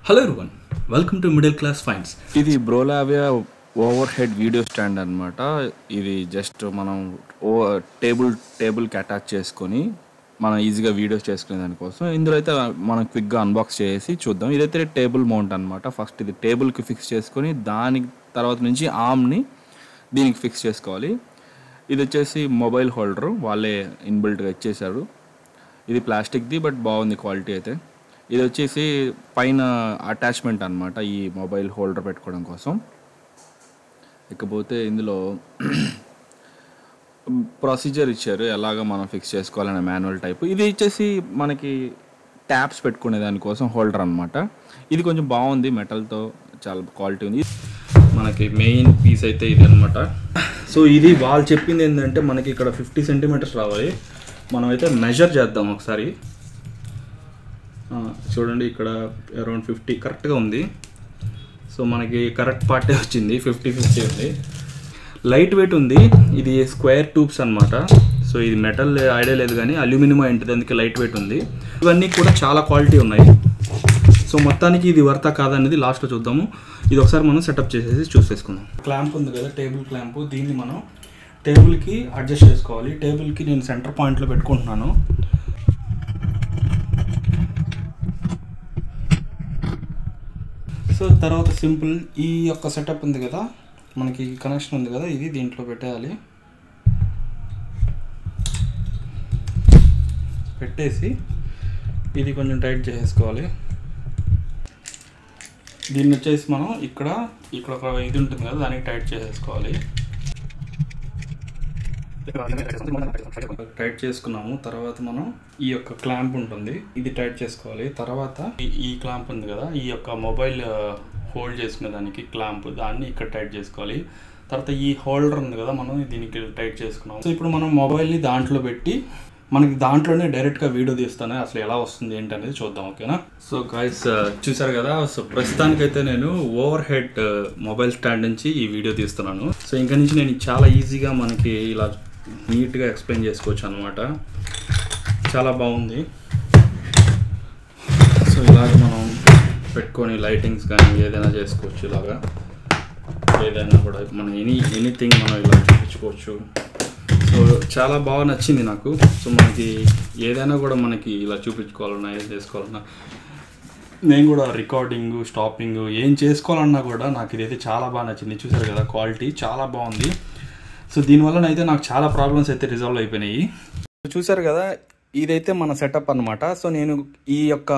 Hello everyone, welcome to middle class fines. ఇది బ్రోలావియా over head video stand అనమాట. ఇది just మనం టేబుల్కి అటాచ్ చేసుకొని మనం ఈజీగా వీడియోస్ చేసుకునే దానికోసం. ఇందులో అయితే మనం క్విక్గా అన్బాక్స్ చేసి చూద్దాం. ఇదైతే టేబుల్ మౌంట్ అనమాట. ఫస్ట్ ఇది టేబుల్కి ఫిక్స్ చేసుకొని దాని తర్వాత నుంచి ఆర్మ్ని దీనికి ఫిక్స్ చేసుకోవాలి. ఇది వచ్చేసి మొబైల్ హోల్డరు వాళ్ళే ఇన్బిల్ట్గా ఇచ్చేసారు. ఇది ప్లాస్టిక్ది బట్ బాగుంది క్వాలిటీ అయితే. ఇది వచ్చేసి పైన అటాచ్మెంట్ అనమాట ఈ మొబైల్ హోల్డర్ పెట్టుకోవడం కోసం. ఇకపోతే ఇందులో ప్రొసీజర్ ఇచ్చారు ఎలాగ మనం ఫిక్స్ చేసుకోవాలనే మాన్యువల్ టైప్. ఇది వచ్చేసి మనకి ట్యాప్స్ పెట్టుకునే దానికోసం హోల్డర్ అనమాట. ఇది కొంచెం బాగుంది, మెటల్తో చాలా క్వాలిటీ ఉంది. మనకి మెయిన్ పీస్ అయితే ఇది అనమాట. సో ఇది వాళ్ళు చెప్పింది ఏంటంటే మనకి ఇక్కడ 50 సెంటీమీటర్స్ రావాలి. మనమైతే మెజర్ చేద్దాం ఒకసారి. చూడండి, ఇక్కడ అరౌండ్ 50 కరెక్ట్గా ఉంది. సో మనకి కరెక్ట్ పార్టే వచ్చింది, 50-50 ఉంది. లైట్ వెయిట్ ఉంది. ఇది స్క్వేర్ ట్యూబ్స్ అనమాట. సో ఇది మెటల్ ఐడియా లేదు కానీ అల్యూమినియం ఉంటుంది, అందుకే లైట్ వెయిట్ ఉంది. ఇవన్నీ కూడా చాలా క్వాలిటీ ఉన్నాయి. సో మొత్తానికి ఇది వర్తా కాదనేది లాస్ట్లో చూద్దాము. ఇది ఒకసారి మనం సెటప్ చేసేసి చూసేసుకుందాం. క్లాంప్ ఉంది కదా, టేబుల్ క్లాంప్, దీన్ని మనం టేబుల్కి అడ్జస్ట్ చేసుకోవాలి. టేబుల్కి నేను సెంటర్ పాయింట్లో పెట్టుకుంటున్నాను. సో తర్వాత సింపుల్ ఈ యొక్క సెటప్ ఉంది కదా, మనకి కనెక్షన్ ఉంది కదా, ఇది దీంట్లో పెట్టేయాలి. పెట్టేసి ఇది కొంచెం టైట్ చేసేసుకోవాలి. దీన్ని వచ్చేసి మనం ఇక్కడ ఒక ఇది ఉంటుంది కదా, దానికి టైట్ చేసేసుకోవాలి. టైట్ చేసుకున్నాము. తర్వాత మనం ఈ యొక్క క్లాంప్ ఉంటుంది, ఇది టైట్ చేసుకోవాలి. తర్వాత ఈ క్లాంప్ ఉంది కదా, ఈ యొక్క మొబైల్ హోల్డ్ చేసుకునే దానికి క్లాంప్, దాన్ని ఇక్కడ టైట్ చేసుకోవాలి. తర్వాత ఈ హోల్డర్ ఉంది కదా, మనం దీనికి టైట్ చేసుకున్నాము. సో ఇప్పుడు మనం మొబైల్ని దాంట్లో పెట్టి మనకి దాంట్లోనే డైరెక్ట్గా వీడియో తీస్తాను, అసలు ఎలా వస్తుంది ఏంటి అనేది చూద్దాం. ఓకేనా? సో గైస్ చూసారు కదా. సో ప్రస్తుతానికైతే నేను ఓవర్ హెడ్ మొబైల్ స్టాండ్ నుంచి ఈ వీడియో తీస్తున్నాను. సో ఇంకా నుంచి నేను చాలా ఈజీగా మనకి ఇలా నీట్గా ఎక్స్ప్లెయిన్ చేసుకోవచ్చు అనమాట. చాలా బాగుంది. సో ఇలాగ మనం పెట్టుకొని లైటింగ్స్ కానీ ఏదైనా చేసుకోవచ్చు. ఇలాగా ఏదైనా కూడా మనం ఎనీథింగ్ మనం ఇలా చూపించుకోవచ్చు. సో చాలా బాగా నచ్చింది నాకు. సో మనకి ఏదైనా కూడా మనకి ఇలా చూపించుకోవాలన్నా, ఏం చేసుకోవాలన్నా, నేను కూడా రికార్డింగ్ స్టాపింగ్ ఏం చేసుకోవాలన్నా కూడా నాకు ఇదైతే చాలా బాగా నచ్చింది. చూసారు కదా, క్వాలిటీ చాలా బాగుంది. సో దీనివల్లనైతే నాకు చాలా ప్రాబ్లమ్స్ అయితే రిజాల్వ్ అయిపోయినాయి. చూసారు కదా, ఇదైతే మన సెటప్ అనమాట. సో నేను ఈ యొక్క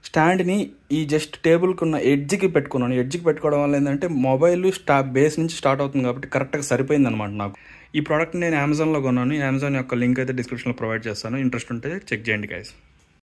స్టాండ్ని ఈ జస్ట్ టేబుల్కి ఉన్న ఎడ్జ్కి పెట్టుకున్నాను. ఎడ్జ్కి పెట్టుకోవడం వల్ల ఏంటంటే మొబైల్ బేస్ నుంచి స్టార్ట్ అవుతుంది కాబట్టి కరెక్ట్గా సరిపోయింది అనమాట నాకు. ఈ ప్రోడక్ట్ని నేను అమెజాన్లో కొన్నాను. అమెజాన్ యొక్క లింక్ అయితే డిస్క్రిప్షన్లో ప్రొవైడ్ చేస్తాను. ఇంట్రెస్ట్ ఉంటే చెక్ చేయండి గైస్.